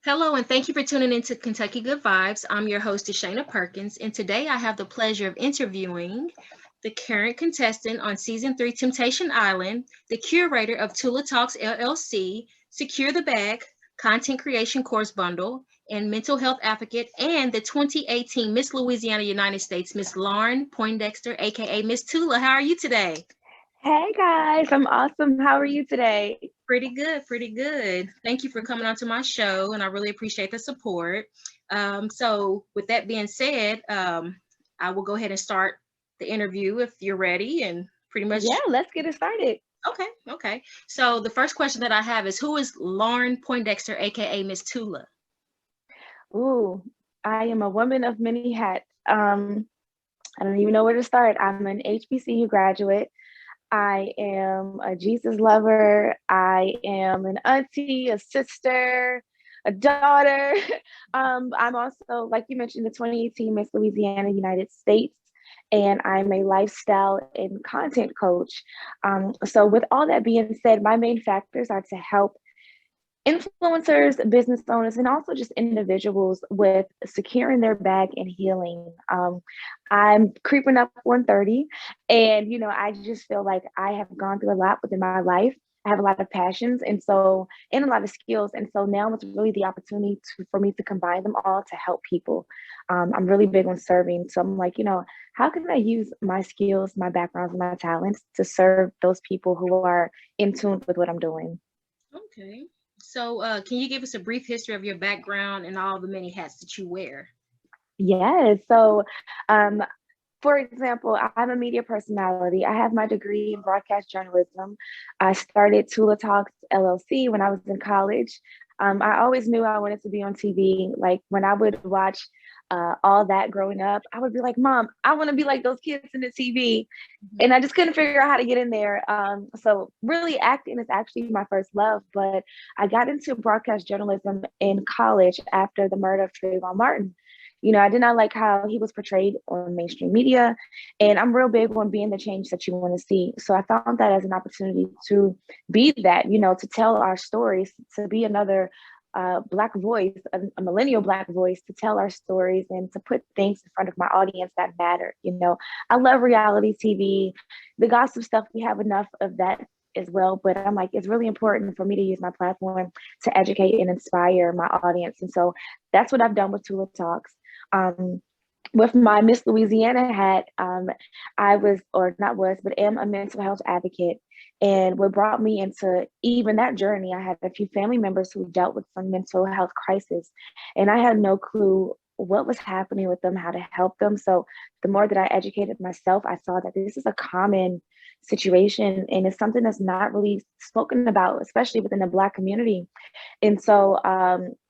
Hello, and thank you for tuning into Kentucky Good Vibes. I'm your host, DISHAYNA Perkins, and today I have the pleasure of interviewing the current contestant on Season 3 Temptation Island, the curator of Tula Talks LLC, Secure the Bag, Content Creation Course Bundle, and mental health advocate, and the 2018 Miss Louisiana United States, Miss Lauren Poindexter, aka Miss Tula. How are you today? Hey guys, I'm awesome. How are you today? Pretty good, pretty good. Thank you for coming on to my show, and I really appreciate the support. So, with that being said, I will go ahead and start the interview if you're ready, and pretty Yeah, much. let's get it started. Okay, okay. So, the first question that I have is, who is Lauren Poindexter, aka Miss Tula? Ooh, I am a woman of many hats. I don't even know where to start. I'm an HBCU graduate. I am a Jesus lover. I am an auntie, a sister, a daughter. I'm also, like you mentioned, the 2018 Miss Louisiana United States, and I'm a lifestyle and content coach. So, with all that being said, my main factors are to help influencers, business owners, and also just individuals with securing their bag and healing. I'm creeping up on 30, and I just feel like I have gone through a lot within my life. I have a lot of passions, and a lot of skills, and so now it's really the opportunity for me to combine them all to help people. I'm really big on serving, so I'm like, how can I use my skills, my backgrounds, and my talents to serve those people who are in tune with what I'm doing? Okay. So, can you give us a brief history of your background and all the many hats that you wear? Yes. So, um, for example, I'm a media personality. I have my degree in broadcast journalism. I started Tula Talks LLC when I was in college. I always knew I wanted to be on TV. Like when I would watch all that growing up, I would be like, Mom, I want to be like those kids in the TV. Mhm. And I just couldn't figure out how to get in there. So, really, acting is actually my first love. But I got into broadcast journalism in college after the murder of Trayvon Martin. I did not like how he was portrayed on mainstream media. And I'm real big on being the change that you want to see. So I found that as an opportunity to be that, to tell our stories, to be another Black voice, a millennial Black voice, to tell our stories and to put things in front of my audience that matter. I love reality TV, the gossip stuff. We have enough of that as well. But I'm like, it's really important for me to use my platform to educate and inspire my audience. And so that's what I've done with Tula Talks. Um, with my Miss Louisiana hat, I was, or not was, but am a mental health advocate. And what brought me into even that journey, I had a few family members who dealt with some mental health crisis, and I had no clue what was happening with them, how to help them. So the more that I educated myself, I saw that this is a common situation and it's something that's not really spoken about, especially within the Black community. And so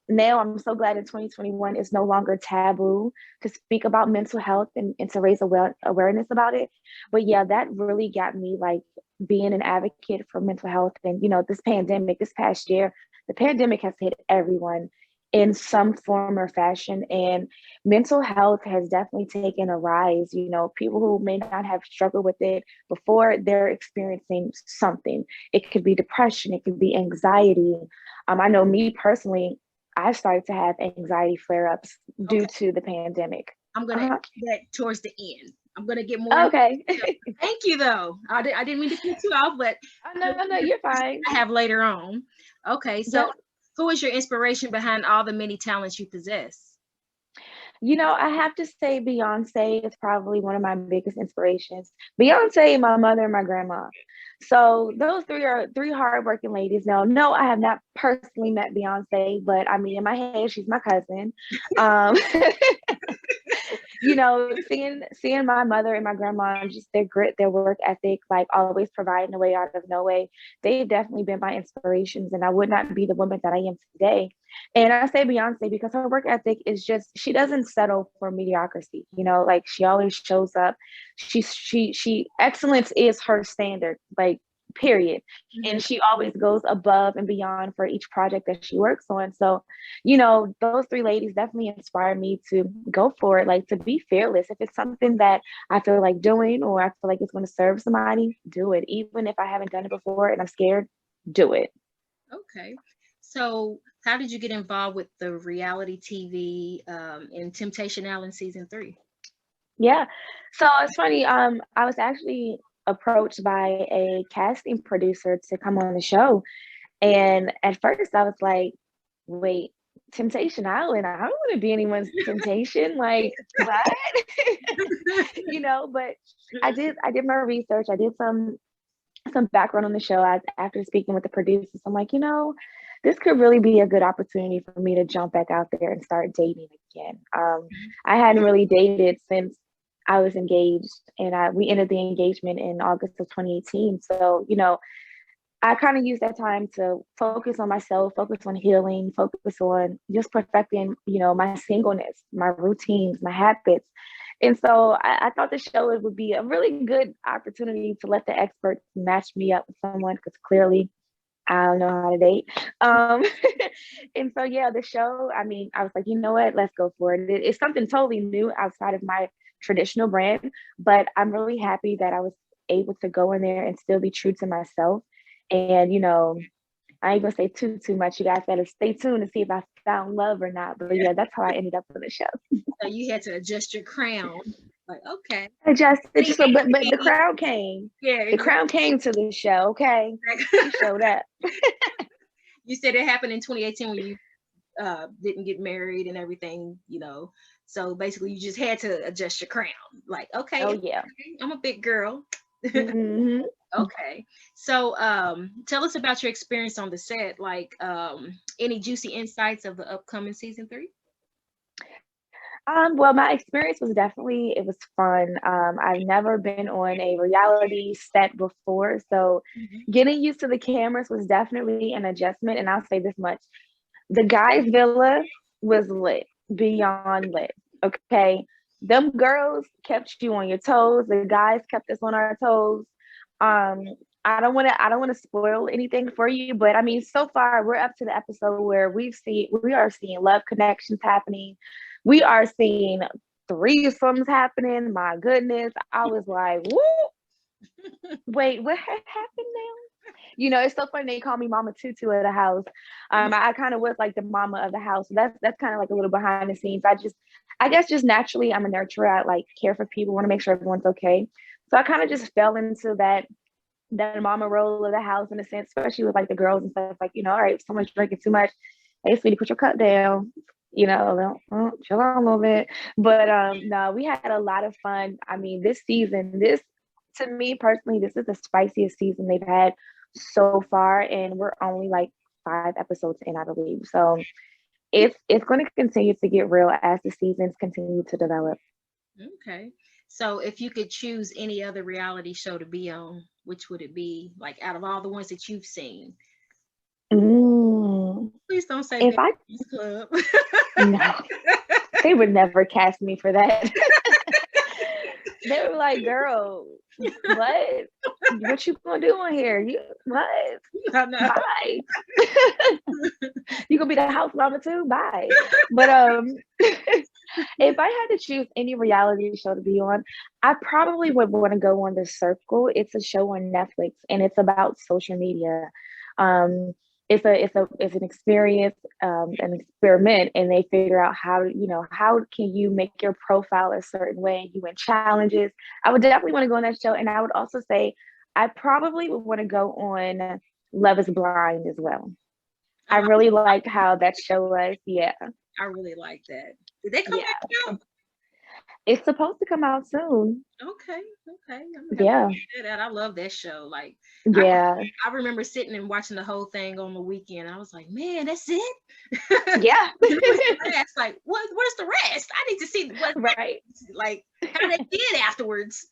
now I'm so glad in 2021 it's no longer taboo to speak about mental health and to raise awareness about it. But yeah, that really got me like being an advocate for mental health. And, this pandemic, this past year, the pandemic has hit everyone in some form or fashion. And mental health has definitely taken a rise. People who may not have struggled with it before, they're experiencing something. It could be depression, it could be anxiety. I know me personally, I started to have anxiety flare ups due Okay, to the pandemic. I'm gonna Uh-huh. ask you that towards the end. I'm gonna get more into Okay. it. Thank you, though. I didn't mean to cut you off, but Oh, you'll no, no, be the you're person fine. I have later on. Okay, so Yep. who is your inspiration behind all the many talents you possess? I have to say Beyonce is probably one of my biggest inspirations. Beyonce, my mother, and my grandma. So those three are three hardworking ladies. Now, no, I have not personally met Beyonce, but I mean, in my head, she's my cousin. Um, seeing my mother and my grandma and just their grit, their work ethic, like always providing a way out of no way, they've definitely been my inspirations. And I would not be the woman that I am today. And I say Beyonce because her work ethic is just, she doesn't settle for mediocrity, like she always shows up. Excellence is her standard, like period. Mhm. And she always goes above and beyond for each project that she works on. So, those three ladies definitely inspired me to go for it, like to be fearless. If it's something that I feel like doing or I feel like it's going to serve somebody, do it. Even if I haven't done it before and I'm scared, do it. Okay. So how did you get involved with the reality TV in Temptation Island season 3? Yeah. So it's funny. I was actually approached by a casting producer to come on the show. And at first I was like, wait, Temptation Island, I don't want to be anyone's temptation. Like, what? But I did my research. I did some background on the show after speaking with the producers. I'm like, this could really be a good opportunity for me to jump back out there and start dating again. I hadn't really dated since I was engaged, and we ended the engagement in August of 2018. So, I kind of used that time to focus on myself, focus on healing, focus on just perfecting, my singleness, my routines, my habits. And so I thought the show would be a really good opportunity to let the experts match me up with someone, because clearly I don't know how to date. And so, yeah, the show, I was like, you know what, let's go for it. It's something totally new outside of my traditional brand, but I'm really happy that I was able to go in there and still be true to myself. And, I ain't gonna say too much. You guys better stay tuned to see if I found love or not. But yeah, that's how I ended up on the show. So you had to adjust your crown. Like, okay. Adjusted, so, but the crown came. Yeah, exactly. The crown came to the show. Okay, she showed up. You said it happened in 2018 when you didn't get married and everything, So basically, you just had to adjust your crown. Like, okay, oh yeah, I'm a big girl. Mm-hmm. Okay, so tell us about your experience on the set. Like, any juicy insights of the upcoming season 3? Well, my experience was it was fun. I've never been on a reality set before, so getting used to the cameras was definitely an adjustment. And I'll say this much: the guys' villa was lit, beyond lit. Okay, them girls kept you on your toes. The guys kept us on our toes. I don't want to spoil anything for you, but so far we're up to the episode where we are seeing love connections happening. We are seeing threesomes happening. My goodness, I was like, woo! Wait, what happened now? It's so funny they call me Mama Tutu of the house. I kind of was like the mama of the house. So that's kind of like a little behind the scenes. I guess just naturally I'm a nurturer. I like care for people, want to make sure everyone's okay. So I kind of just fell into that mama role of the house in a sense, especially with like the girls and stuff. Like, all right, if someone's drinking too much, hey sweetie, put your cup down. Chill out a little bit. But no, we had a lot of fun. This season, to me personally, this is the spiciest season they've had so far, and we're only like 5 episodes in, I believe. So it's going to continue to get real as the seasons continue to develop. Okay. So if you could choose any other reality show to be on, which would it be? Like, out of all the ones that you've seen? Please don't say if Club. No, they would never cast me for that. They were like, girl, what you gonna do on here? What? Bye. You gonna be the house mama too? Bye. But if I had to choose any reality show to be on, I probably would want to go on The Circle. It's a show on Netflix, and it's about social media. It's an experience, an experiment, and they figure out how can you make your profile a certain way. You win challenges. I would definitely want to go on that show, and I would also say I probably would want to go on Love Is Blind as well. I really like how that show was. Yeah, I really like that. Did they come back out? It's supposed to come out soon. Okay. Yeah. I love that show. Like, yeah, I remember sitting and watching the whole thing on the weekend. I was like, man, that's it. Yeah. It's like, where's the rest? I need to see what right. Like how they did afterwards.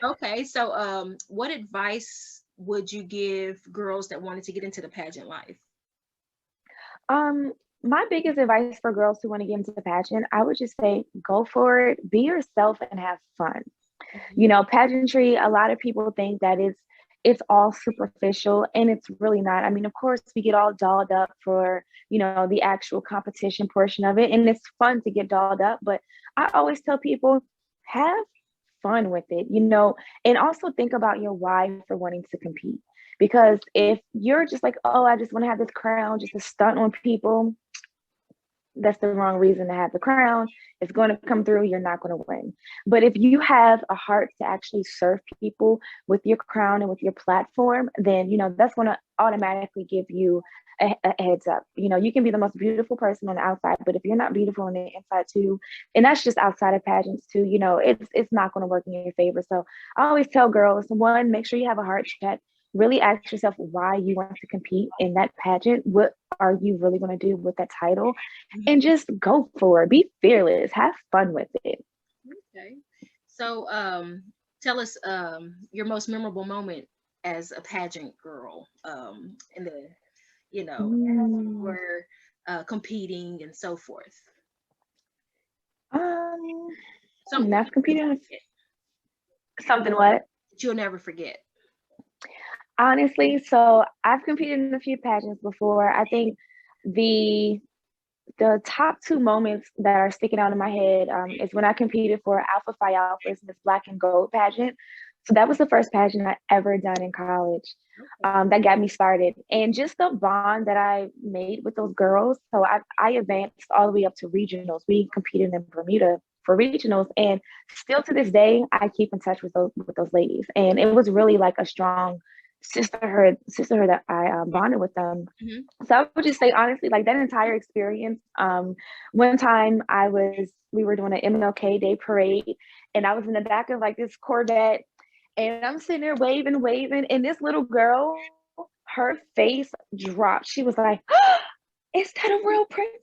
Okay, so what advice would you give girls that wanted to get into the pageant life? My biggest advice for girls who want to get into the pageant, I would just say, go for it, be yourself and have fun. Pageantry, a lot of people think that it's all superficial, and it's really not. Of course, we get all dolled up for, the actual competition portion of it, and it's fun to get dolled up, but I always tell people, have fun with it, and also think about your why for wanting to compete. Because if you're just like, oh, I just want to have this crown just to stunt on people, that's the wrong reason to have the crown. It's going to come through, you're not going to win. But if you have a heart to actually serve people with your crown and with your platform, then, you know, that's going to automatically give you a heads up. You know, you can be the most beautiful person on the outside, but if you're not beautiful on the inside too, and that's just outside of pageants too, you know, it's not going to work in your favor. So I always tell girls, one, make sure you have a heart check. Really ask yourself why you want to compete in that pageant. What are you really going to do with that title? And just go for it. Be fearless. Have fun with it. Okay. So tell us your most memorable moment as a pageant girl in the, you know, were competing and so forth. Something that's competing. Something what? That you'll never forget. Honestly, so I've competed in a few pageants before. I think the top two moments that are sticking out in my head is when I competed for Alpha Phi Alpha's Miss Black and Gold pageant. So that was the first pageant I ever done in college. That got me started. And just the bond that I made with those girls. So I advanced all the way up to regionals. We competed in Bermuda for regionals. And still to this day, I keep in touch with those ladies. And it was really like a strong sisterhood that I bonded with them. So I would just say, honestly, like that entire experience, one time we were doing an MLK Day parade, and I was in the back of like this Corvette, and I'm sitting there waving, and this little girl, her face dropped. She was like, oh, is that a real princess?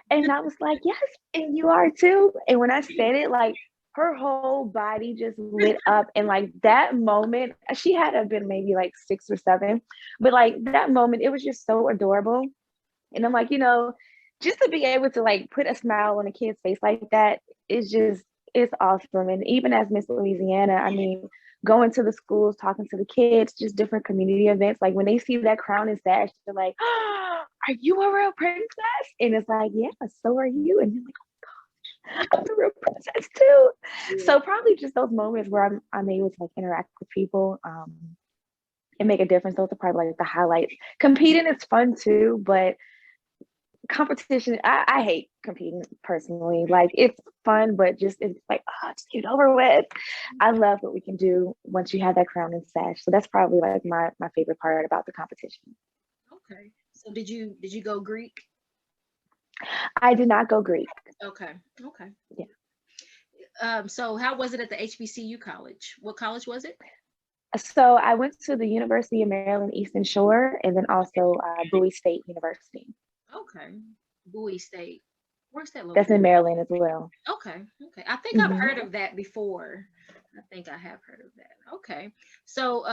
And I was like, yes, and you are too. And when I said it, like, her whole body just lit up. And like that moment, she had to have been maybe like 6 or 7, but like that moment, it was just so adorable. And I'm like, you know, just to be able to like put a smile on a kid's face like that is just, it's awesome. And even as Miss Louisiana, I mean, going to the schools, talking to the kids, just different community events, like when they see that crown and sash, they're like, oh, are you a real princess? And it's like, yeah, so are you. And you're like, I'm a real princess too. Yeah. So probably just those moments where I'm able to like interact with people and make a difference. Those are probably like the highlights. Competing is fun too, but competition, I hate competing personally. Like it's fun, but just it's like, oh, just get it over with. I love what we can do once you have that crown and sash. So that's probably like my favorite part about the competition. Okay. So did you go Greek? I did not go Greek. Okay. Yeah. So how was it at the HBCU college? What college was it? So I went to the University of Maryland Eastern Shore, and then also Bowie State University. Okay. Bowie State. Where's that located? That's in Maryland as well. Okay. I think I've heard of that before. I think I have heard of that. Okay. So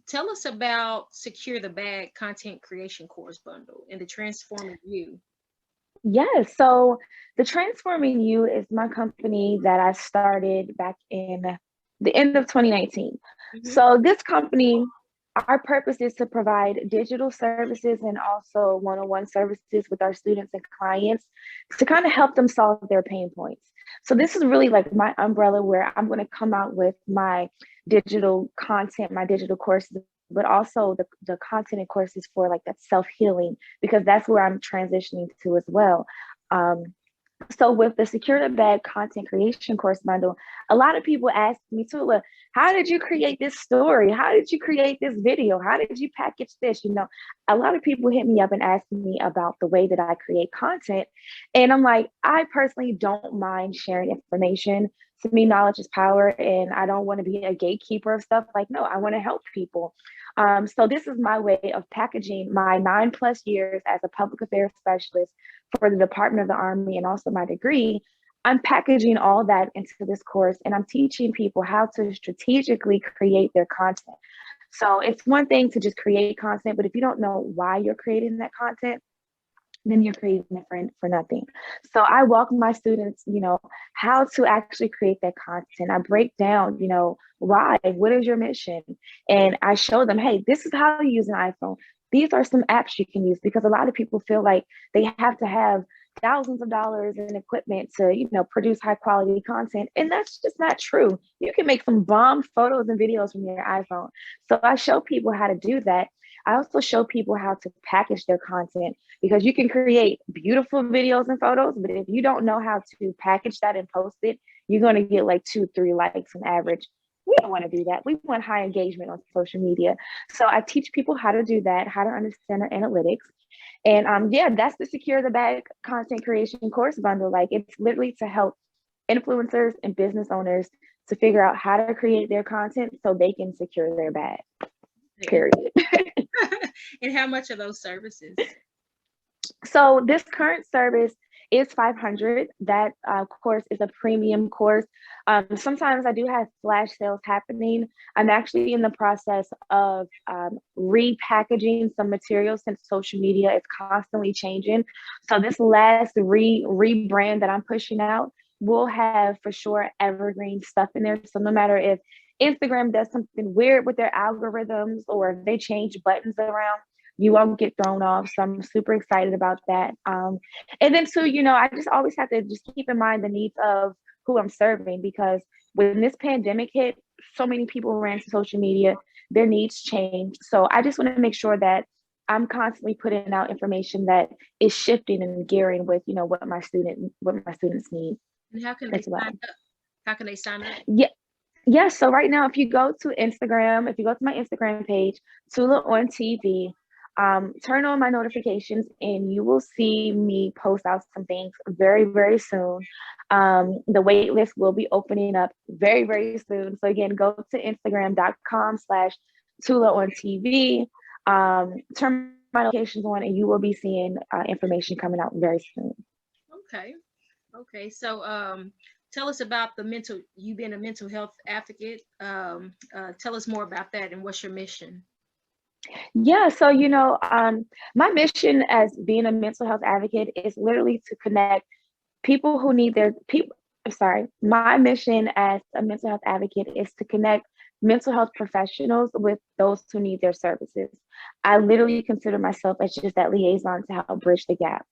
tell us about Secure the Bag content creation course bundle and the Transforming You. Yes. So the Transforming You is my company that I started back in the end of 2019. So this company, our purpose is to provide digital services and also one-on-one services with our students and clients to kind of help them solve their pain points. So this is really like my umbrella where I'm going to come out with my digital content, my digital courses, but also the content and courses for like that self-healing, because that's where I'm transitioning to as well. So with the Secure the Bag content creation course bundle, a lot of people ask me, Tula, how did you create this story? How did you create this video? How did you package this? You know, a lot of people hit me up and ask me about the way that I create content. And I'm like, I personally don't mind sharing information. To me, knowledge is power, and I don't want to be a gatekeeper of stuff. Like, no, I want to help people. So this is my way of packaging my 9+ years as a public affairs specialist for the Department of the Army and also my degree. I'm packaging all that into this course, and I'm teaching people how to strategically create their content. So it's one thing to just create content, but if you don't know why you're creating that content, then you're creating it for nothing. So I walk my students, you know, how to actually create that content. I break down, you know, why, what is your mission? And I show them, hey, this is how you use an iPhone. These are some apps you can use, because a lot of people feel like they have to have thousands of dollars in equipment to, you know, produce high quality content. And that's just not true. You can make some bomb photos and videos from your iPhone. So I show people how to do that. I also show people how to package their content, because you can create beautiful videos and photos, but if you don't know how to package that and post it, you're going to get like 2-3 likes on average. We don't want to do that. We want high engagement on social media. So I teach people how to do that, how to understand their analytics. And yeah, that's the Secure the Bag content creation course bundle. Like, it's literally to help influencers and business owners to figure out how to create their content so they can secure their bag. Period. And how much are those services? So this current service is $500. That course is a premium course. Sometimes I do have flash sales happening. I'm actually in the process of repackaging some materials, since social media is constantly changing. So this last rebrand that I'm pushing out will have for sure evergreen stuff in there. So no matter if Instagram does something weird with their algorithms, or if they change buttons around, you won't get thrown off. So I'm super excited about that. And then too, you know, I just always have to just keep in mind the needs of who I'm serving, because when this pandemic hit, so many people ran to social media, their needs changed. So I just want to make sure that I'm constantly putting out information that is shifting and gearing with, you know, what my students need. And how can they sign up? How can they sign up? Yeah. So right now, if you go to Instagram, if you go to my Instagram page, Tula on TV, turn on my notifications, and you will see me post out some things very, very soon. The wait list will be opening up very, very soon. So again, go to Instagram.com/Tula on TV, turn my notifications on, and you will be seeing information coming out very soon. Okay. So tell us about you being a mental health advocate. Tell us more about that, and what's your mission? Yeah, so you know, my mission as being a mental health advocate is literally to connect people who need their people. Sorry, my mission as a mental health advocate is to connect mental health professionals with those who need their services. I literally consider myself as just that liaison to help bridge the gap.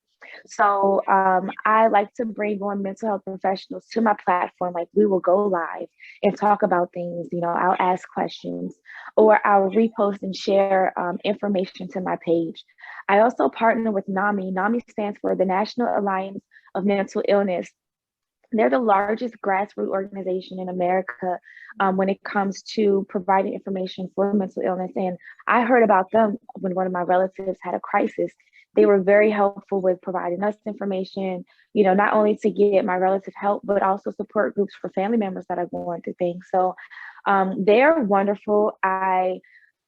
So I like to bring on mental health professionals to my platform. Like, we will go live and talk about things. You know, I'll ask questions, or I'll repost and share information to my page. I also partner with NAMI. NAMI stands for the National Alliance of Mental Illness. They're the largest grassroots organization in America when it comes to providing information for mental illness. And I heard about them when one of my relatives had a crisis. They were very helpful with providing us information, you know, not only to get my relative help, but also support groups for family members that are going through things. So they're wonderful. I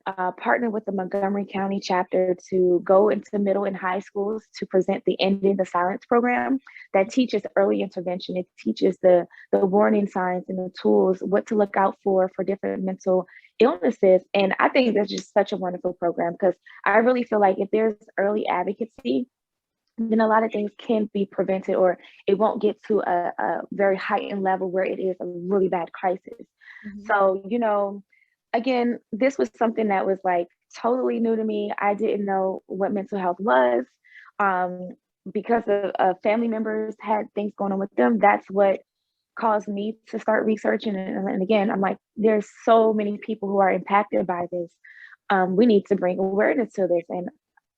partner with the Montgomery County chapter to go into middle and high schools to present the Ending the Silence program that teaches early intervention. It teaches the warning signs and the tools, what to look out for different mental illnesses. And I think that's just such a wonderful program, because I really feel like if there's early advocacy, then a lot of things can be prevented, or it won't get to a very heightened level where it is a really bad crisis. So, you know, again, this was something that was like totally new to me. I didn't know what mental health was. Because of family members had things going on with them. That's what caused me to start researching. And again, I'm like, there's so many people who are impacted by this. We need to bring awareness to this. And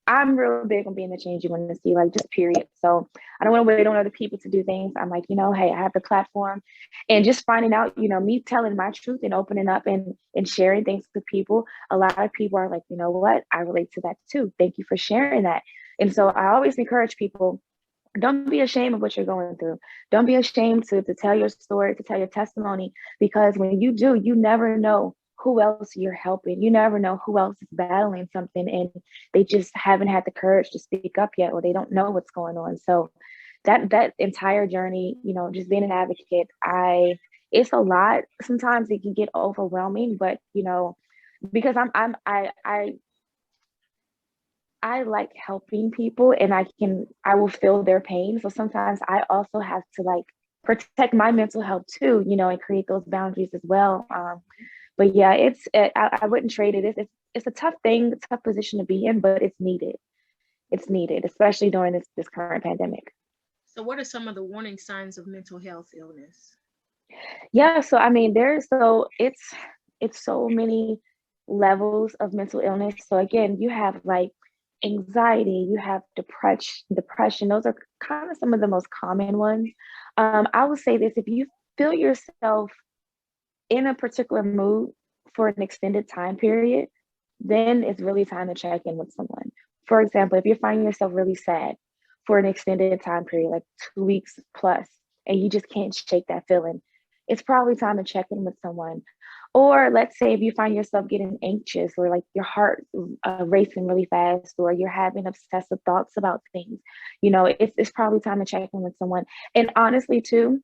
I'm real big on being the change you want to see, like, just period. So I don't want to wait on other people to do things. I'm like, you know, hey, I have the platform, and just finding out, you know, me telling my truth and opening up and sharing things with people. A lot of people are like, you know what, I relate to that too. Thank you for sharing that. And so I always encourage people, don't be ashamed of what you're going through. Don't be ashamed to tell your story, to tell your testimony, because when you do, you never know who else you're helping. You never know who else is battling something, and they just haven't had the courage to speak up yet, or they don't know what's going on. So that entire journey, you know, just being an advocate, it's a lot. Sometimes it can get overwhelming, but you know, because I like helping people, and I will feel their pain. So sometimes I also have to like protect my mental health too, you know, and create those boundaries as well. But yeah, I wouldn't trade it. It's a tough thing, a tough position to be in, but it's needed. It's needed, especially during this current pandemic. So what are some of the warning signs of mental health illness? Yeah, so I mean, it's so many levels of mental illness. So again, you have like anxiety, you have depression. Those are kind of some of the most common ones. I would say this: if you feel yourself in a particular mood for an extended time period, then it's really time to check in with someone. For example, if you're finding yourself really sad for an extended time period, like 2 weeks plus, and you just can't shake that feeling, it's probably time to check in with someone. Or let's say if you find yourself getting anxious or like your heart racing really fast, or you're having obsessive thoughts about things, it's probably time to check in with someone. And honestly, too,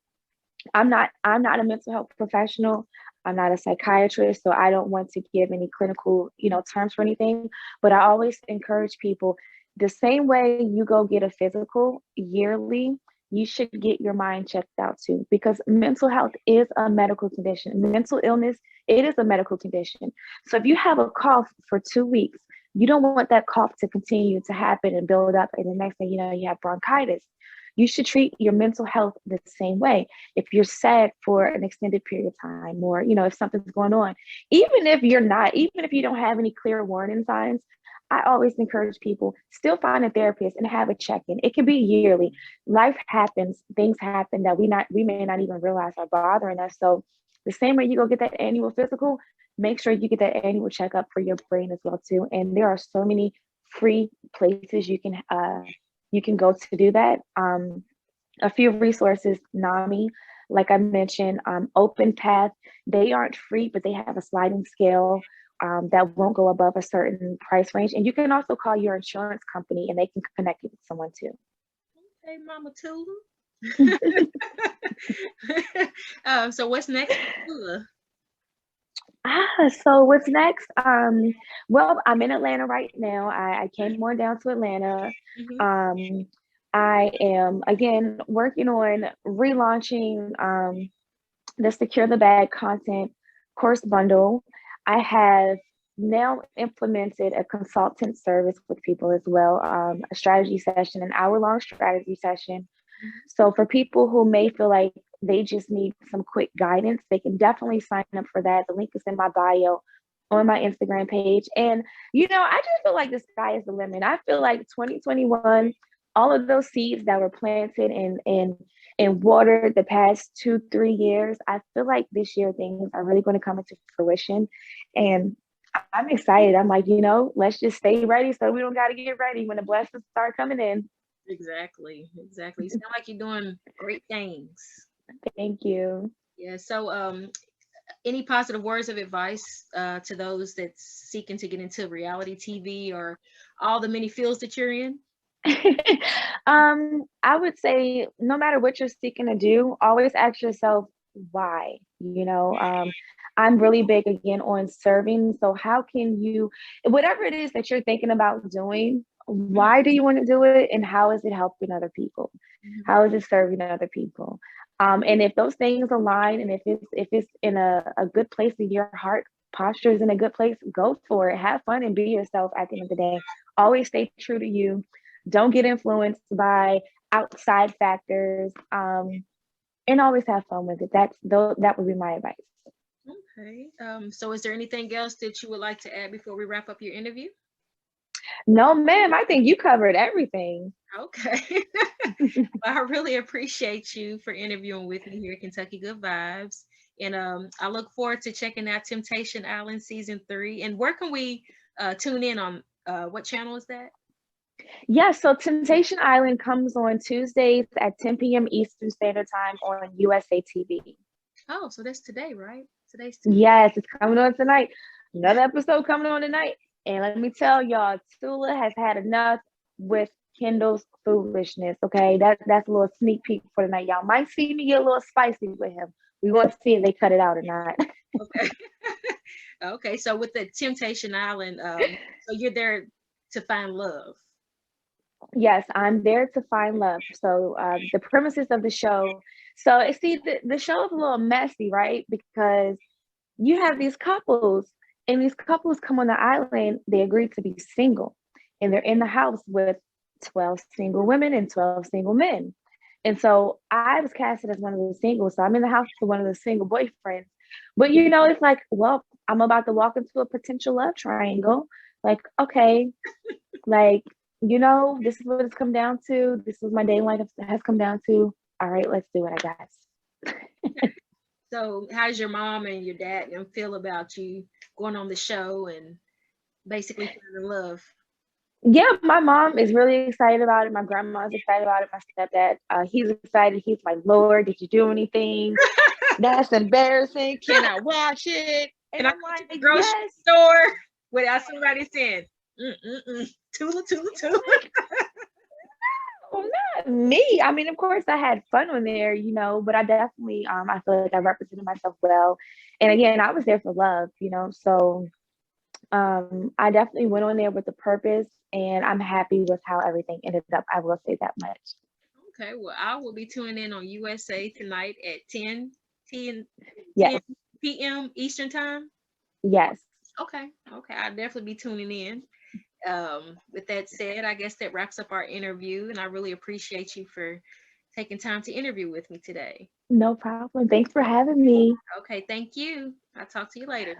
I'm not a mental health professional. I'm not a psychiatrist, so I don't want to give any clinical, terms for anything. But I always encourage people, the same way you go get a physical yearly, you should get your mind checked out too, because mental health is a medical condition. Mental illness, it is a medical condition. So if you have a cough for 2 weeks, you don't want that cough to continue to happen and build up, and the next thing you know, you have bronchitis. You should treat your mental health the same way. If you're sad for an extended period of time, or if something's going on, even if you don't have any clear warning signs, I always encourage people, still find a therapist and have a check-in. It can be yearly. Life happens, things happen that we may not even realize are bothering us. So the same way you go get that annual physical, make sure you get that annual checkup for your brain as well too. And there are so many free places you can go to do that. A few resources, NAMI, like I mentioned, Open Path, they aren't free, but they have a sliding scale that won't go above a certain price range. And you can also call your insurance company and they can connect you with someone too. Hey, Mama Tula. So what's next for Tula? So what's next? Well, I'm in Atlanta right now. I came on down to Atlanta. Mhm. Um, I am again working on relaunching the Secure the Bag content course bundle. I have now implemented a consultant service with people as well, a strategy session, an hour-long strategy session. Mhm. So for people who may feel like they just need some quick guidance, they can definitely sign up for that. The link is in my bio on my Instagram page. And, I just feel like the sky is the limit. I feel like 2021, all of those seeds that were planted and watered the past 2, 3 years, I feel like this year things are really going to come into fruition. And I'm excited. I'm like, let's just stay ready so we don't got to get ready when the blessings start coming in. Exactly. Exactly. You sound like you're doing great things. Thank you. Yeah. So, any positive words of advice to those that's seeking to get into reality TV or all the many fields that you're in? I would say no matter what you're seeking to do, always ask yourself why. I'm really big again on serving. So how can you, whatever it is that you're thinking about doing, why do you want to do it, and how is it helping other people? Mhm. How is it serving other people? And if those things align, and if it's in a good place in your heart, posture is in a good place, go for it. Have fun and be yourself at the end of the day. Always stay true to you. Don't get influenced by outside factors, and always have fun with it. That would be my advice. Okay. So is there anything else that you would like to add before we wrap up your interview? No, ma'am, I think you covered everything. Okay. Well, I really appreciate you for interviewing with me here at Kentucky Good Vibes. And I look forward to checking out Temptation Island season 3. And where can we tune in on what channel is that? Yeah, so Temptation Island comes on Tuesdays at 10 p.m. Eastern Standard Time on USA TV. Oh, so that's today, right? Today's Tuesday. Yes, it's coming on tonight. Another episode coming on tonight. And let me tell y'all, Tula has had enough with Kendall's foolishness. Okay, that's a little sneak peek for tonight. Y'all might see me get a little spicy with him. We want to see if they cut it out or not. Okay. Okay. So with the Temptation Island, so you're there to find love. Yes, I'm there to find love. So the premises of the show. So see, the show is a little messy, right? Because you have these couples, and these couples come on the island. They agree to be single, and they're in the house with 12 single women and 12 single men. And so I was casted as one of the singles. So I'm in the house with one of the single boyfriends. But it's like, well, I'm about to walk into a potential love triangle. Like, okay, like, this is what it's come down to. This is my day life has come down to. All right, let's do it, I guess. So how's your mom and your dad feel about you going on the show and basically falling in love? Yeah, my mom is really excited about it. My grandma's excited about it. My stepdad, he's excited. He's like, Lord, did you do anything? That's embarrassing. Can I watch it? And And I'm I'm like, the grocery yes. store without somebody saying, Tula, Tula, Tula. Well, not me. I mean, of course, I had fun on there, but I definitely, I feel like I represented myself well. And again, I was there for love, so I definitely went on there with a purpose, and I'm happy with how everything ended up. I will say that much. Okay, well, I will be tuning in on USA tonight at 10 Yes. p.m. Eastern time. Yes. Okay, I'll definitely be tuning in. With that said, I guess that wraps up our interview, and I really appreciate you for taking time to interview with me today. No problem. Thanks for having me. Okay, thank you. I'll talk to you later.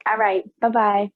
All right. Bye-bye.